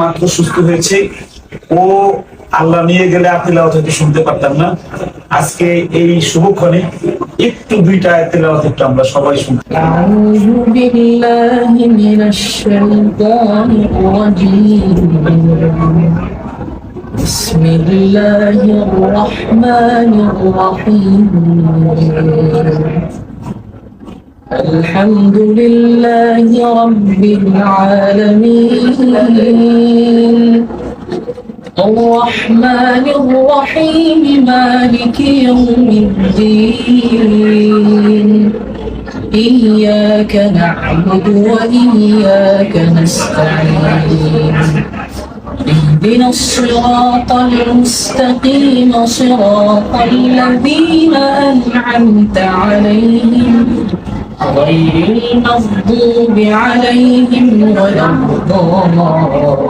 মাত্র সুস্থ হয়েছে, ও আল্লাহ নিয়ে গেলে তিলাওয়াত হয়তো শুনতে পারতাম না। আজকে এই শুভক্ষণে একটু দুইটা তিলাওয়াত একটু আমরা সবাই শুনতে। আউযু বিল্লাহি মিনাশ শাইতানির রাজীম। বিসমিল্লাহির রাহমানির রাহিম। الحمد لله رب العالمين الرحمن الرحيم مالك يوم الدين إياك نعبد وإياك نستعين اهدنا الصراط المستقيم صراط الذين أنعمت عليهم غير المغضوب عليهم ولا الضالين.